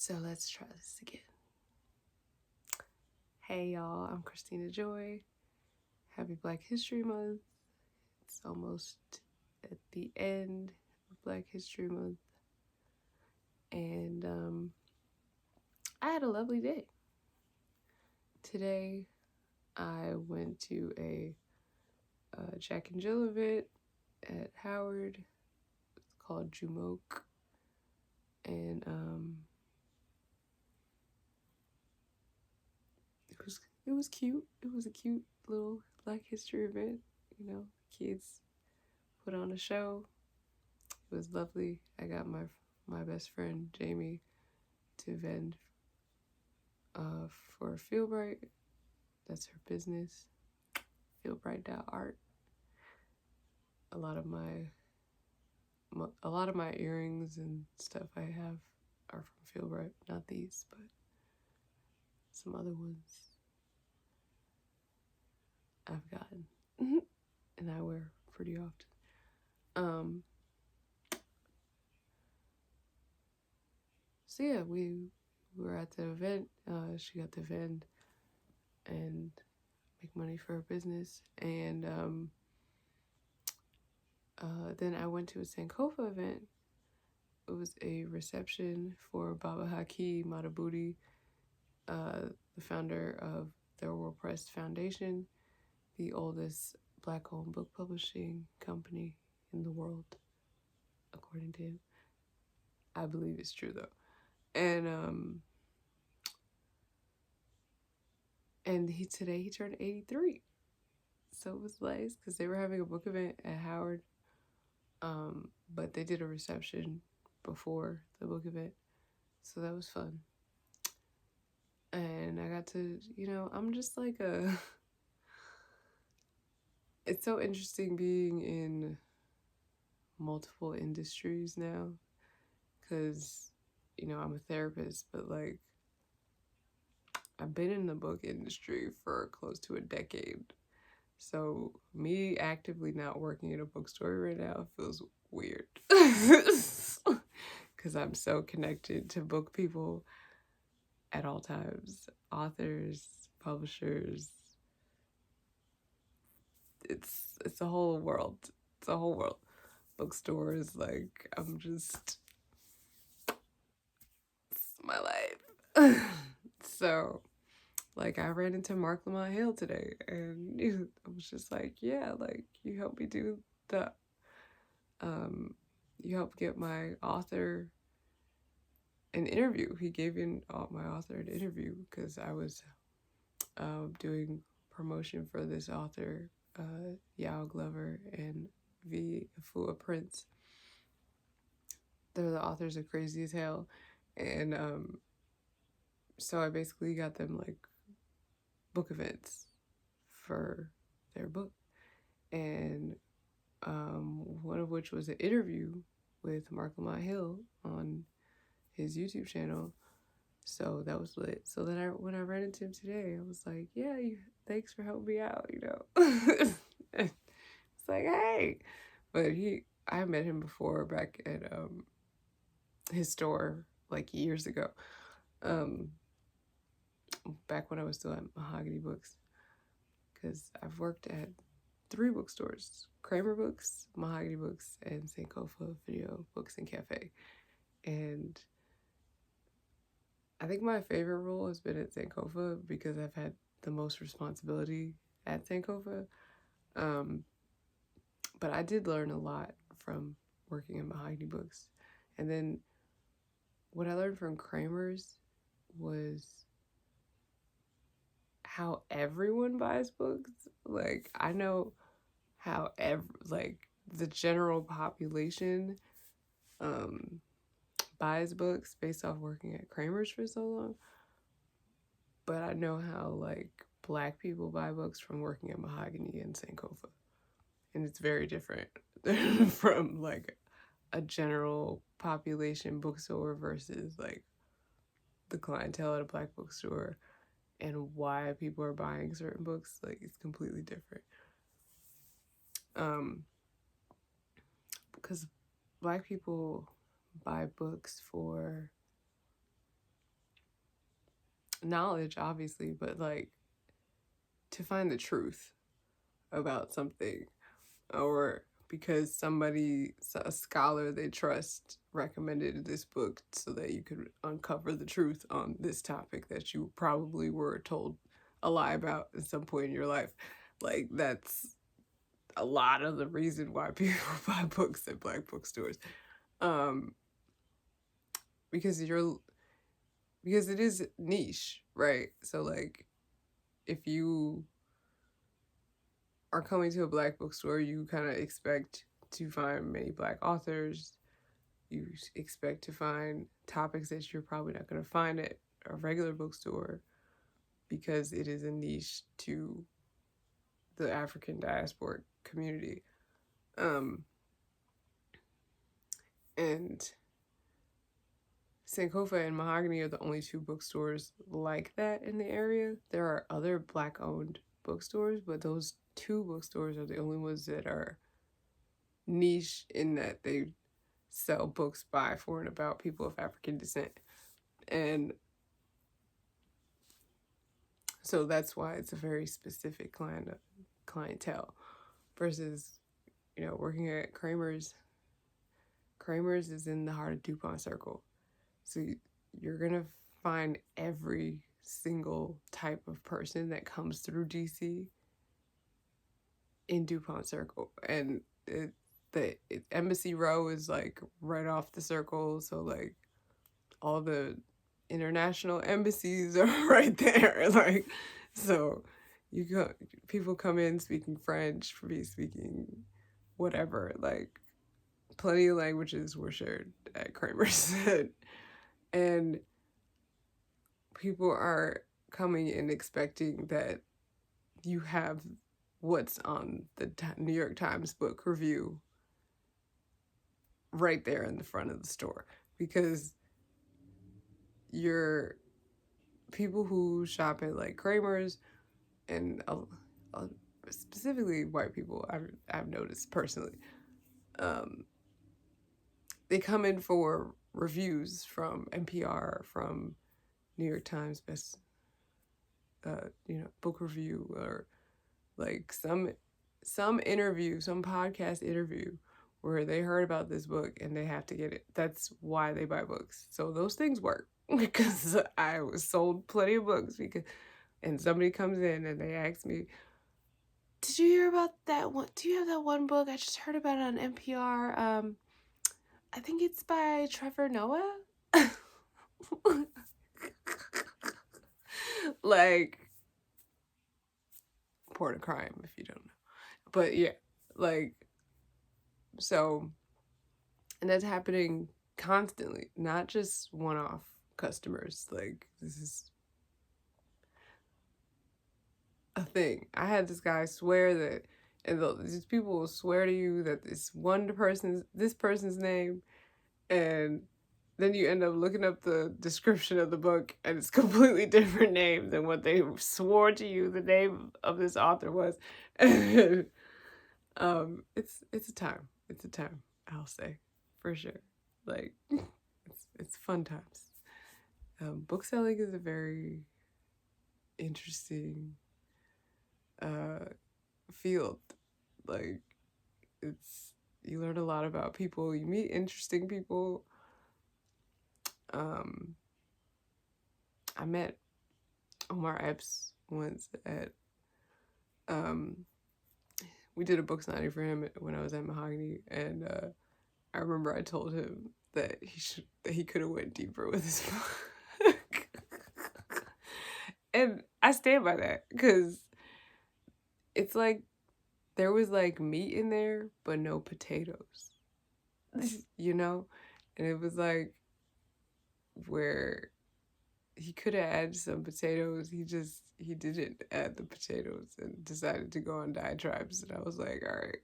So let's try this again. Hey y'all, I'm Christina Joy. Happy Black History Month. It's almost at the end of Black History Month. And I had a lovely day. Today I went to a Jack and Jill event at Howard. It's called Jumoke. And it was cute. It was a cute little Black History event. You know, kids put on a show. It was lovely. I got my best friend Jamie to vend for Feel Bright. That's her business. Feelbright.art. A lot of my earrings and stuff I have are from Feel Bright. Not these, but some other ones I've gotten and I wear pretty often. So yeah, we were at the event. She got to vend and make money for her business. And then I went to a Sankofa event. It was a reception for Baba Haki Madhubuti, the founder of the World Press Foundation, the oldest Black-owned book publishing company in the world, according to him. I believe it's true though. And today he turned 83. So it was nice because they were having a book event at Howard. But they did a reception before the book event. So that was fun. And I got to, I'm just like it's so interesting being in multiple industries now. Because, I'm a therapist, but like, I've been in the book industry for close to a decade. So me actively not working in a bookstore right now feels weird. Because I'm so connected to book people at all times. Authors, publishers. It's a whole world. It's a whole world. Bookstores, like, it's my life. So, like, I ran into Mark Lamont Hill today, and I was just like, yeah, like, you helped me do you helped get my author an interview. He gave my author an interview because I was doing promotion for this author, Yao Glover and V. Afua Prince. They're the authors of Crazy as Hell. And so I basically got them like book events for their book. And one of which was an interview with Mark Lamont Hill on his YouTube channel. So that was lit. So then when I ran into him today, I was like, yeah, thanks for helping me out, It's like, hey. But I met him before back at his store like years ago. Back when I was still at Mahogany Books. Because I've worked at 3 bookstores: Kramer Books, Mahogany Books, and Sankofa Video Books and Cafe. And I think my favorite role has been at Sankofa because I've had the most responsibility at Sankofa. But I did learn a lot from working in Mahogany Books. And then what I learned from Kramer's was how everyone buys books. Like, I know how the general population buys books based off working at Kramer's for so long. But I know how like Black people buy books from working at Mahogany and Sankofa. And it's very different from like a general population bookstore versus like the clientele at a Black bookstore, and why people are buying certain books. Like, it's completely different. Because Black people buy books for knowledge, obviously, but like to find the truth about something, or because somebody, a scholar they trust, recommended this book so that you could uncover the truth on this topic that you probably were told a lie about at some point in your life. Like, that's a lot of the reason why people buy books at Black bookstores. Um, because because it is niche, right? So like, if you are coming to a Black bookstore, you kind of expect to find many Black authors. You expect to find topics that you're probably not going to find at a regular bookstore because it is a niche to the African diasporic community. And Sankofa and Mahogany are the only two bookstores like that in the area. There are other Black owned bookstores, but those two bookstores are the only ones that are niche in that they sell books by, for, and about people of African descent. And so that's why it's a very specific clientele versus, working at Kramer's. Kramer's is in the heart of DuPont Circle. So you're going to find every single type of person that comes through DC in DuPont Circle. And Embassy Row is like right off the circle. So like all the international embassies are right there. Like, so people come in speaking French, speaking whatever, like plenty of languages were shared at Kramer's. And people are coming in expecting that you have what's on the New York Times book review right there in the front of the store, because your people who shop at like Kramer's, and specifically white people, I've noticed personally, they come in for reviews from NPR, from New York Times best, book review, or like some interview, some podcast interview where they heard about this book and they have to get it. That's why they buy books. So those things work because I was sold plenty of books and somebody comes in and they ask me, "Did you hear about that one? Do you have that one book? I just heard about it on NPR. I think it's by Trevor Noah." Like, porn of crime if you don't know. But yeah, like, so, and that's happening constantly, not just one-off customers. Like, this is a thing. I had this guy swear that, and these people will swear to you that this person's name, and then you end up looking up the description of the book and it's completely different name than what they swore to you the name of this author was. And it's a time. It's a time, I'll say, for sure. Like, it's fun times. Bookselling is a very interesting field. Like, you learn a lot about people. You meet interesting people. I met Omar Epps once at we did a book signing for him when I was at Mahogany, and I remember I told him that he could have went deeper with his book. And I stand by that, because it's like there was like meat in there but no potatoes. And it was like where he could have added some potatoes. He didn't add the potatoes and decided to go on diatribes. And I was like, all right,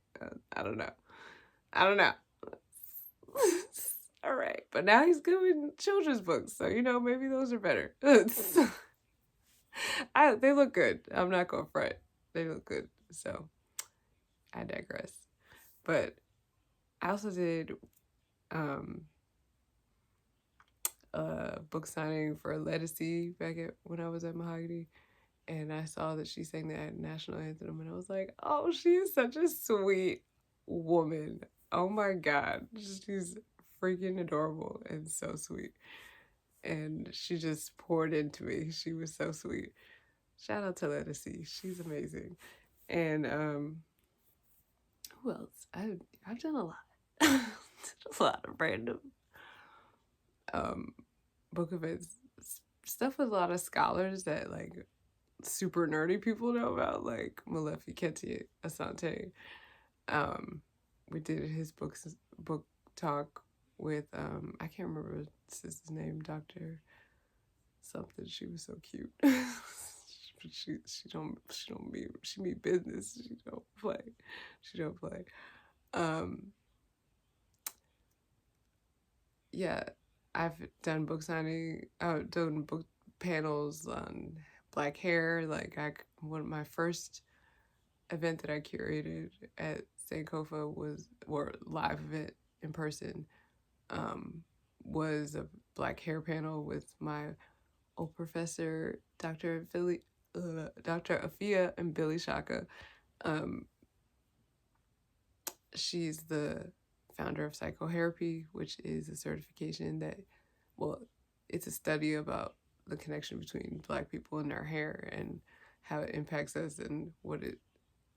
I don't know. All right. But now he's doing children's books. So, maybe those are better. They look good. I'm not going to front. They look good. So I digress. But I also did a book signing for Lettucey when I was at Mahogany, and I saw that she sang the national anthem, and I was like, oh, she is such a sweet woman. Oh my God, she's freaking adorable and so sweet. And she just poured into me. She was so sweet. Shout out to Lettucey. She's amazing. And who else? I've done a lot. A lot of random um book events, stuff with a lot of scholars that like super nerdy people know about, like Maleficenti Asante. We did his book talk with I can't remember his name, Dr. something. She was so cute. She mean business. She don't play. She don't play. Yeah, I've done book signing. I've done book panels on Black hair. Like one of my first event that I curated at Sankofa was, or live event in person, was a Black hair panel with my old professor, Dr. Afia and Billy Shaka. She's the founder of psychotherapy, which is a certification that, well, it's a study about the connection between Black people and their hair and how it impacts us and what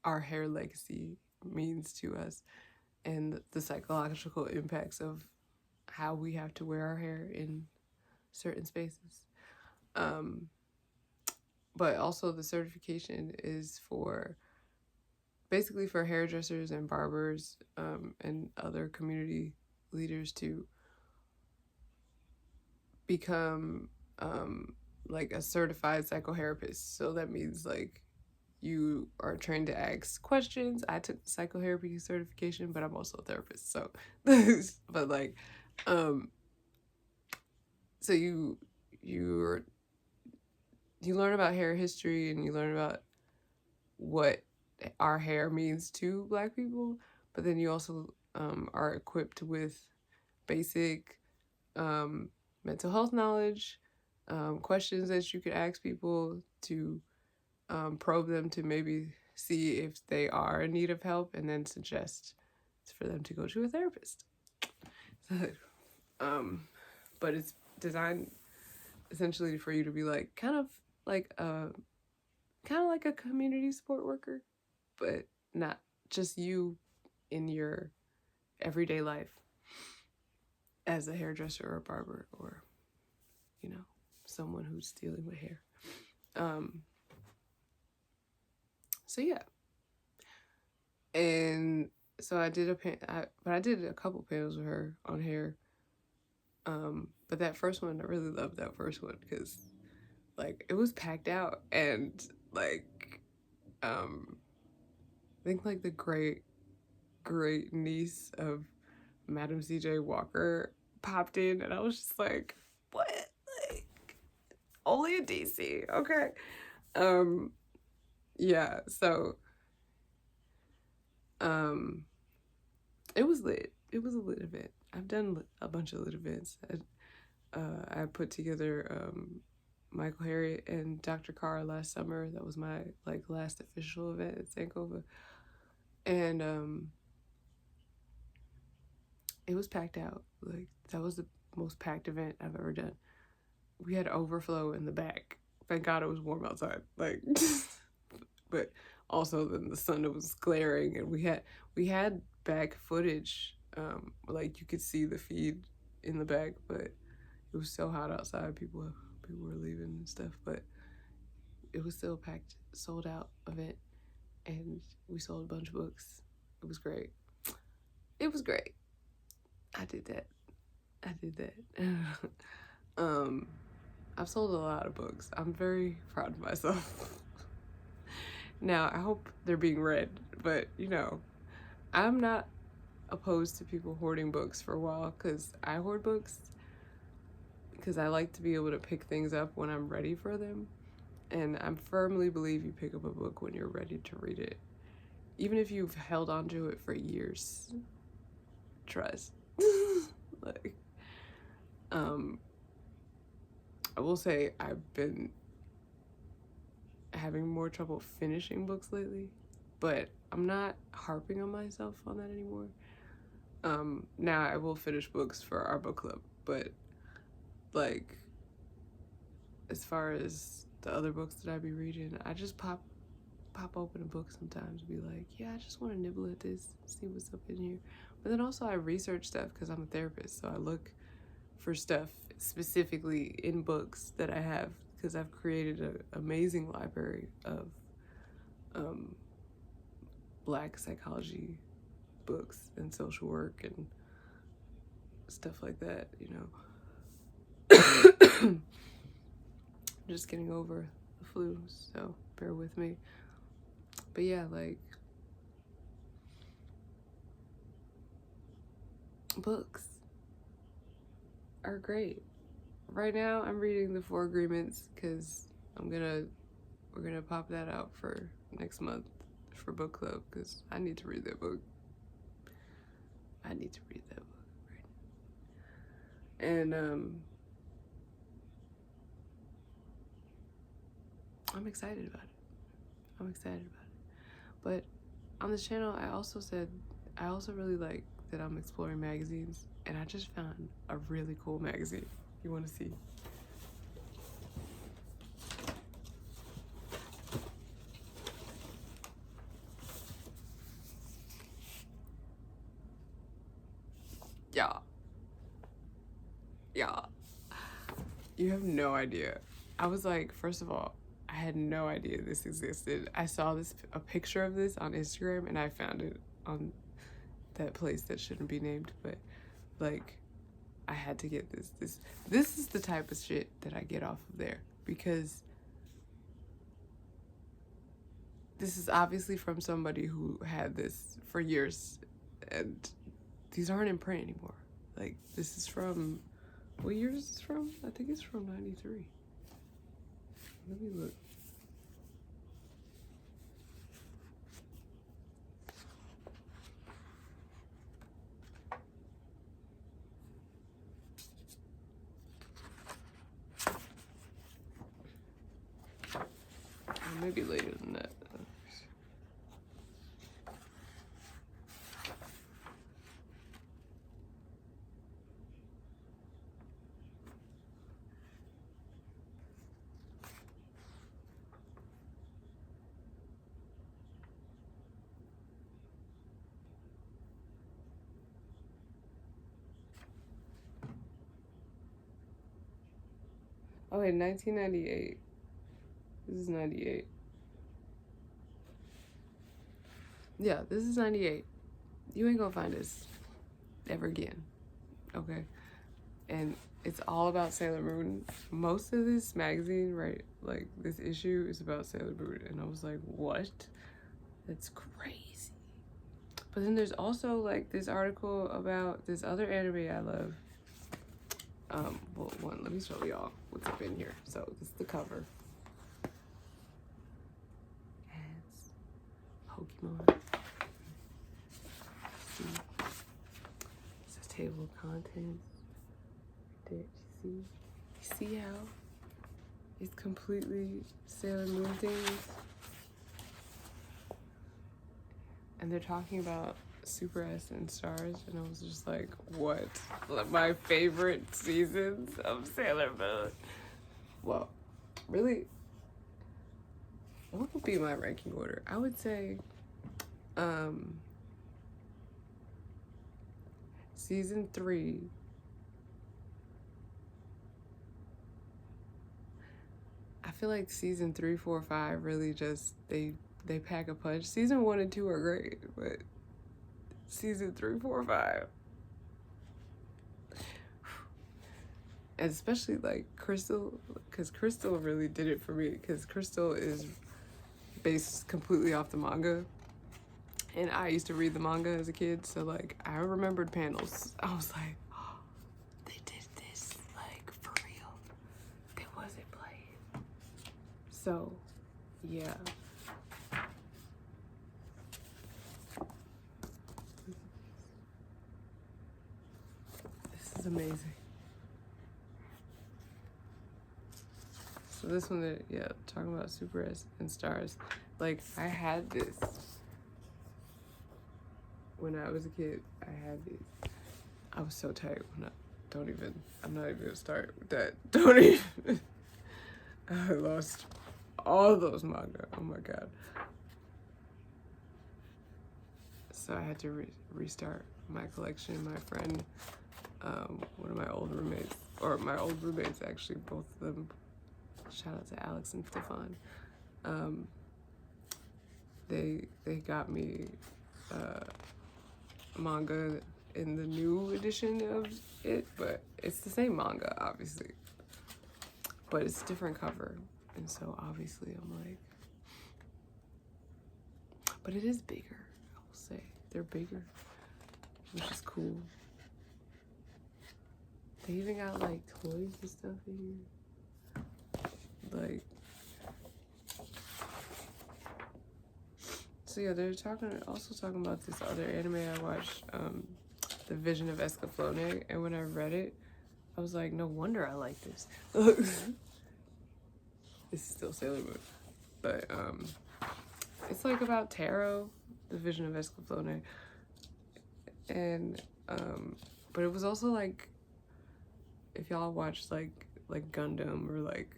our hair legacy means to us, and the psychological impacts of how we have to wear our hair in certain spaces. But also the certification is basically for hairdressers and barbers, and other community leaders to become like a certified psychotherapist. So that means like you are trained to ask questions. I took the psychotherapy certification, but I'm also a therapist. So, but like, so you learn about hair history, and you learn about what our hair means to Black people, but then you also are equipped with basic mental health knowledge, questions that you could ask people to probe them to maybe see if they are in need of help, and then suggest for them to go to a therapist. But it's designed essentially for you to be like kind of like a community support worker, but not just you in your everyday life as a hairdresser or a barber, or someone who's dealing with hair. So yeah, and so I did I did a couple panels with her on hair. But that first one, I really loved that first one because like it was packed out, and like I think like the great niece of Madam C.J. Walker popped in, and I was just like, what? Like, only in DC, okay. Yeah, so it was lit. It was a lit event. I've done a bunch of lit events. I put together Michael Harriet and Dr. Carr last summer. That was my like last official event at Sankofa, and it was packed out. Like that was the most packed event I've ever done. We had overflow in the back. Thank God it was warm outside. Like, but also then the sun was glaring, and we had back footage. Like you could see the feed in the back, but it was so hot outside. People were leaving and stuff, but it was still packed, sold out event, and we sold a bunch of books. It was great. It was great. I did that. I've sold a lot of books. I'm very proud of myself. Now, I hope they're being read, but I'm not opposed to people hoarding books for a while, because I hoard books because I like to be able to pick things up when I'm ready for them. And I firmly believe you pick up a book when you're ready to read it. Even if you've held on to it for years. Trust. Like, I will say I've been having more trouble finishing books lately, but I'm not harping on myself on that anymore. Now I will finish books for our book club, but like as far as the other books that I be reading, I just pop open a book sometimes and be like, yeah, I just want to nibble at this, see what's up in here. But then also I research stuff because I'm a therapist, so I look for stuff specifically in books that I have, because I've created an amazing library of Black psychology books and social work and stuff like that, you know. Just getting over the flu, so bear with me. But yeah, like, books are great. Right now I'm reading The Four Agreements because we're gonna pop that out for next month for book club, because I need to read that book. I need to read that book right now. And I'm excited about it. But on this channel, I also really like that I'm exploring magazines, and I just found a really cool magazine. You want to see? Yeah. You have no idea. I was like, first of all, I had no idea this existed. I saw a picture of this on Instagram, and I found it on that place that shouldn't be named, but like, I had to get this. This is the type of shit that I get off of there, because this is obviously from somebody who had this for years, and these aren't in print anymore. Like, this is from, what year is this from? I think it's from 93. Let me look. Or maybe later than that. Oh, wait, 1998. This is 98. Yeah, this is 98. You ain't gonna find this ever again, okay? And it's all about Sailor Moon. Most of this magazine, right, like this issue is about Sailor Moon, and I was like, what? That's crazy. But then there's also like this article about this other anime I love. Well, let me show y'all what's up in here. So this is the cover. It's Pokemon. See? It's a table of contents. There, you see how it's completely Sailor Moon things? And they're talking about Super S and Stars, and I was just like, what? My favorite seasons of Sailor Moon. Well, really, what would be my ranking order? I would say season 3. I feel like season 3, 4, 5 really just they pack a punch. Season 1 and 2 are great, but season 3, 4, 5, and especially like Crystal, because Crystal really did it for me, because Crystal is based completely off the manga, and I used to read the manga as a kid, so like I remembered panels. I was like, oh, they did this like for real. It wasn't played. So yeah. This is amazing. So this one, yeah, talking about Super S and Stars. Like, I had this when I was a kid. I had these. I was so tight when I'm not even gonna start with that. Don't even. I lost all those manga. Oh my god. So I had to restart my collection. My friend, one of my old roommates, or my old roommates actually, both of them, shout out to Alex and Stefan, they got me manga in the new edition of it, but it's the same manga, obviously, but it's a different cover, and so obviously I'm like, but it is bigger, I will say. They're bigger, which is cool. They even got like toys and stuff in here. Like, so yeah, they're also talking about this other anime I watched, The Vision of Escaflowne, and when I read it, I was like, no wonder I like this. This is still Sailor Moon, but it's like about tarot, The Vision of Escaflowne, and but it was also like, if y'all watched like Gundam or like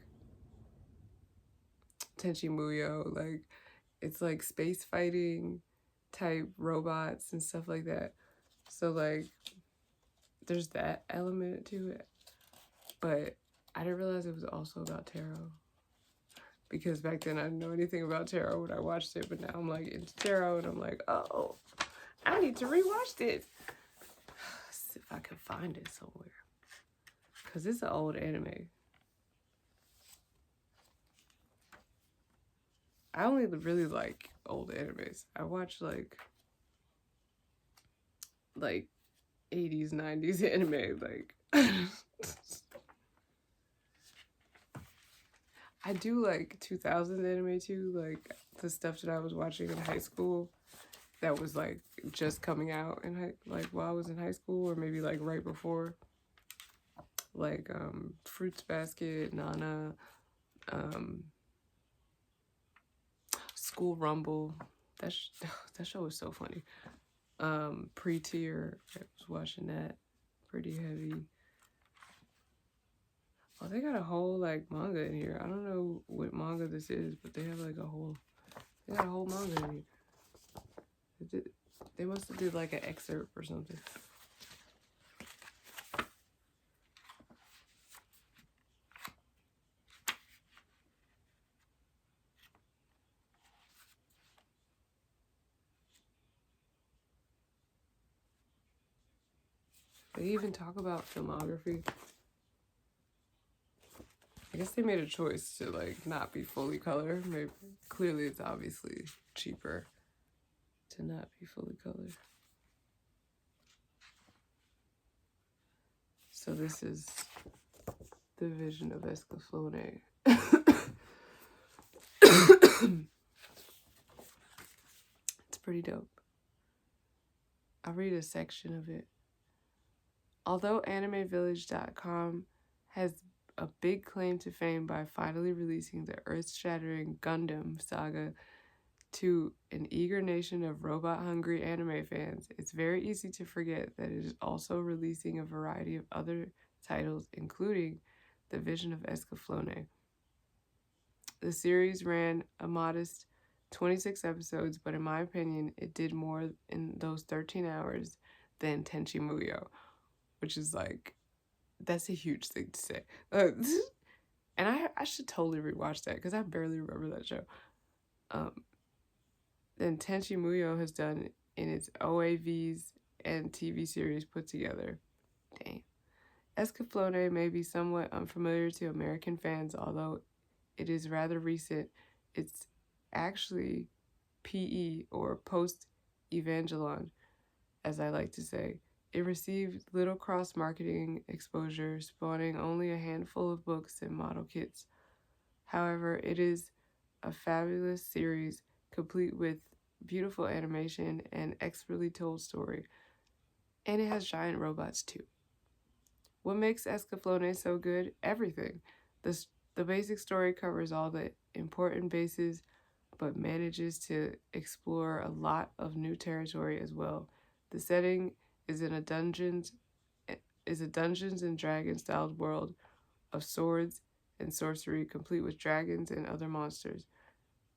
Tenchi Muyo, like it's like space fighting type robots and stuff like that. So like there's that element to it, but I didn't realize it was also about tarot, because back then I didn't know anything about tarot when I watched it, but now I'm like into tarot and I'm like, oh, I need to rewatch this. See if I can find it somewhere, because it's an old anime. I only really like old animes. I watch like 80s, 90s anime. Like, I do like 2000s anime too. Like the stuff that I was watching in high school that was like just coming out in like while I was in high school, or maybe like right before. Like Fruits Basket, Nana, School Rumble. That show was so funny. Pre-tier, I was watching that, pretty heavy. Oh, they got a whole like manga in here. I don't know what manga this is, but they have like they got a whole manga in here. They must have did like an excerpt or something. They even talk about filmography. I guess they made a choice to like not be fully color. Maybe clearly it's obviously cheaper to not be fully colored. So this is The Vision of Escaflowne. It's pretty dope. I'll read a section of it. Although AnimeVillage.com has a big claim to fame by finally releasing the earth-shattering Gundam saga to an eager nation of robot-hungry anime fans, it's very easy to forget that it is also releasing a variety of other titles, including The Vision of Escaflowne. The series ran a modest 26 episodes, but in my opinion, it did more in those 13 hours than Tenchi Muyo, which is like, that's a huge thing to say. And I should totally rewatch that, because I barely remember that show. Than Tenchi Muyo has done in its OAVs and TV series put together. Dang. Escaflowne may be somewhat unfamiliar to American fans, although it is rather recent. It's actually PE, or post-Evangelion, as I like to say. It received little cross-marketing exposure, spawning only a handful of books and model kits. However, it is a fabulous series, complete with beautiful animation and expertly told story. And it has giant robots too. What makes Escaflowne so good? Everything. The The basic story covers all the important bases, but manages to explore a lot of new territory as well. The setting is in a Dungeons and Dragons styled world of swords and sorcery, complete with dragons and other monsters.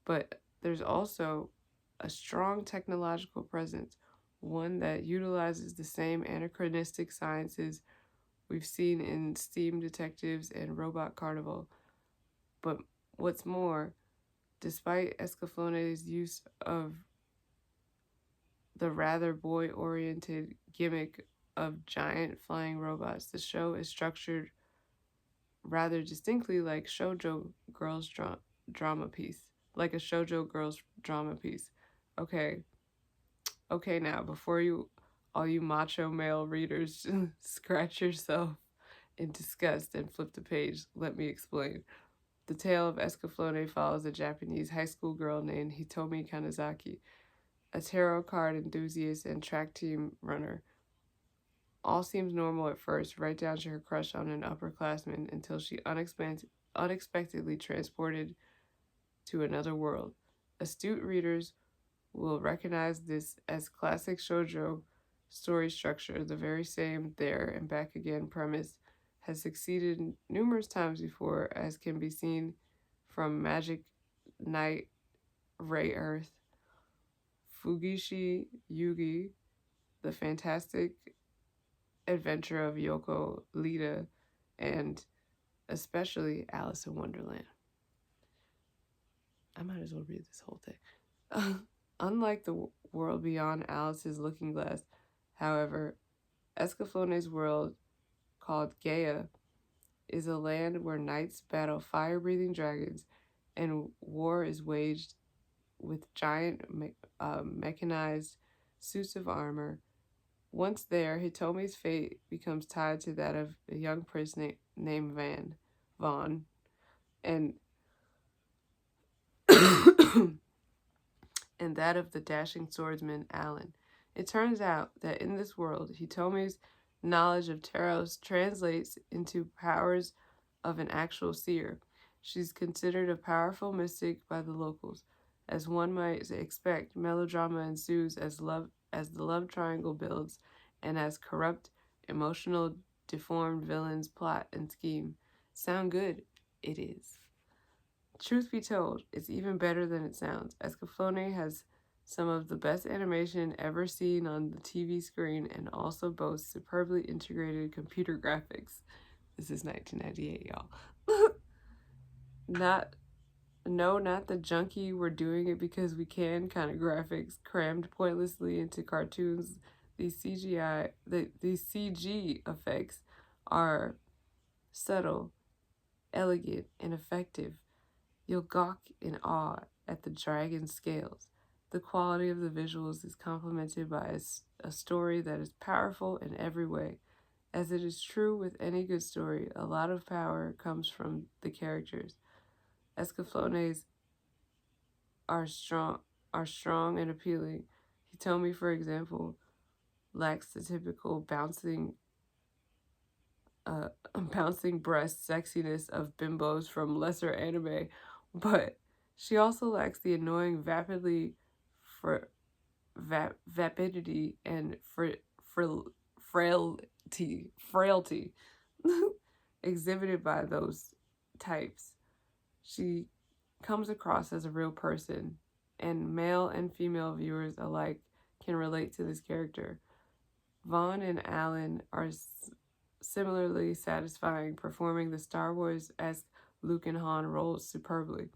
But there's also a strong technological presence, one that utilizes the same anachronistic sciences we've seen in Steam Detectives and Robot Carnival. But what's more, despite Escaflowne's use of the rather boy oriented gimmick of giant flying robots, the show is structured rather distinctly like shoujo girls drama piece, like a shoujo girls drama piece. Okay, okay, now before you, all you macho male readers, scratch yourself in disgust and flip the page, let me explain. The tale of Escaflowne follows a Japanese high school girl named Hitomi Kanazaki, a tarot card enthusiast and track team runner. All seems normal at first, right down to her crush on an upperclassman until she unexpectedly transported to another world. Astute readers will recognize this as classic shoujo story structure. The very same there and back again premise has succeeded numerous times before, as can be seen from Magic Knight Ray Earth, Fugishi Yugi, The Fantastic Adventure of Yoko Lita, and especially Alice in Wonderland. I might as well read this whole thing. Unlike the world beyond Alice's looking glass, however, Escaflowne's world, called Gaia, is a land where knights battle fire-breathing dragons and war is waged with giant mechanized suits of armor. Once there, Hitomi's fate becomes tied to that of a young prince named Vaughn, and and that of the dashing swordsman Alan. It turns out that in this world, Hitomi's knowledge of tarot translates into powers of an actual seer. She's considered a powerful mystic by the locals. As one might expect, melodrama ensues as the love triangle builds, and as corrupt, emotional, deformed villains plot and scheme. Sound good? It is. Truth be told, it's even better than it sounds. Escaflowne has some of the best animation ever seen on the TV screen and also boasts superbly integrated computer graphics. This is 1998, y'all. Not the junky we're doing it because we can kind of graphics crammed pointlessly into cartoons. These CG effects are subtle, elegant, and effective. You'll gawk in awe at the dragon scales. The quality of the visuals is complemented by a story that is powerful in every way. As it is true with any good story, a lot of power comes from the characters. Escaflowne's are strong and appealing. Hitomi, for example, lacks the typical bouncing breast sexiness of bimbos from lesser anime, but she also lacks the annoying vapidity and frailty exhibited by those types. She comes across as a real person, and male and female viewers alike can relate to this character. Vaughn and Alan are similarly satisfying, performing the Star Wars-esque Luke and Han roles superbly.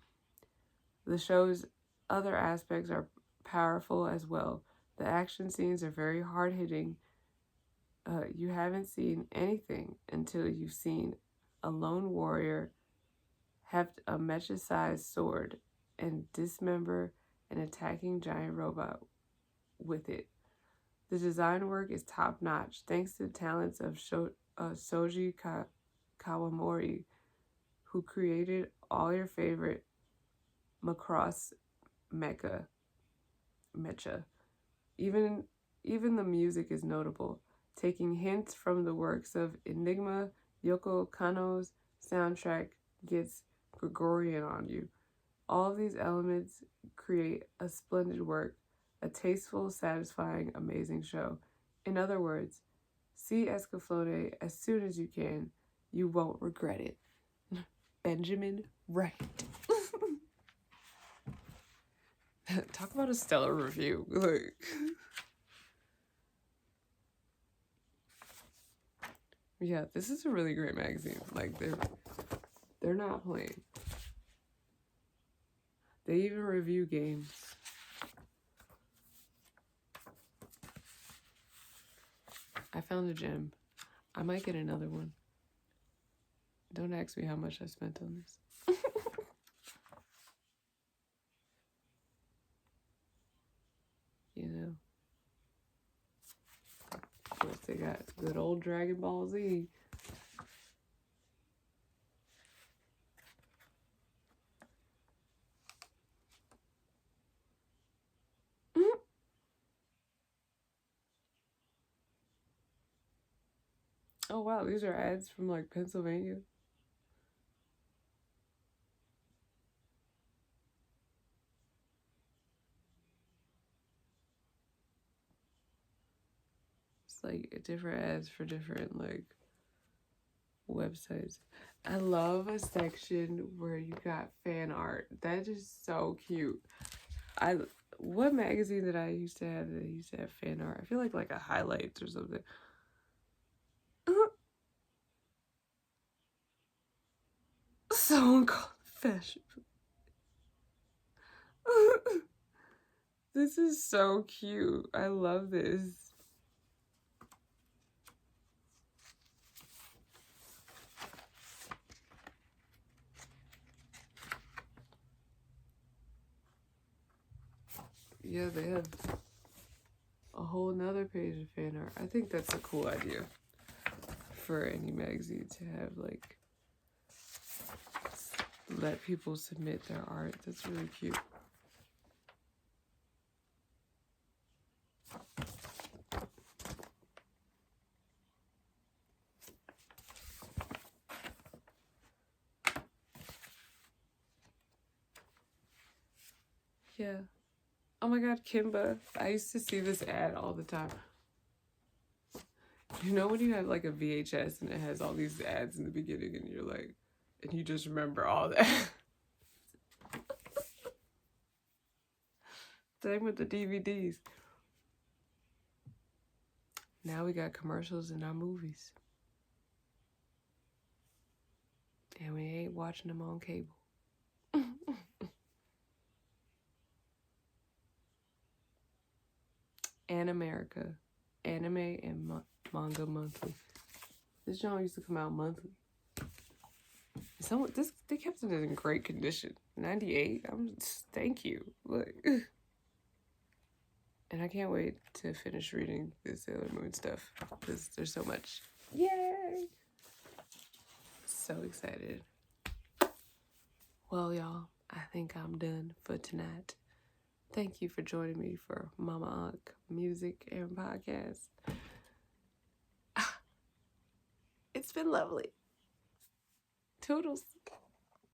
The show's other aspects are powerful as well. The action scenes are very hard-hitting. You haven't seen anything until you've seen a lone warrior heft a mecha-sized sword and dismember an attacking giant robot with it. The design work is top-notch thanks to the talents of Soji Kawamori, who created all your favorite Macross mecha. Even the music is notable, taking hints from the works of Enigma. Yoko Kanno's soundtrack gets Gregorian on you. All of these elements create a splendid work, a tasteful, satisfying, amazing show. In other words, see Escaflowne as soon as you can. You won't regret it. Benjamin Wright. Talk about a stellar review. Like, yeah, this is a really great magazine. Like, they're not playing. They even review games. I found a gem. I might get another one. Don't ask me how much I spent on this. You know. Of course, they got good old Dragon Ball Z. Oh wow, these are ads from like Pennsylvania. It's like different ads for different like websites. I love a section where you got fan art. That is so cute. What magazine did I used to have that used to have fan art? I feel like a highlights or something. Someone called fashion. This is so cute. I love this. Yeah, they have a whole nother page of fan art. I think that's a cool idea for any magazine to have, like, let people submit their art. That's really cute. Yeah. Oh my god, Kimba. I used to see this ad all the time. You know when you have like a VHS and it has all these ads in the beginning and you're like, and you just remember all that. Same with the DVDs. Now we got commercials in our movies. And we ain't watching them on cable. And America. Anime and manga monthly. This joint used to come out monthly. They kept it in great condition. 98. Thank you. Look. And I can't wait to finish reading the Sailor Moon stuff because there's so much. Yay! So excited. Well, y'all, I think I'm done for tonight. Thank you for joining me for Mama Ankh Music and Podcast. It's been lovely. Toodles.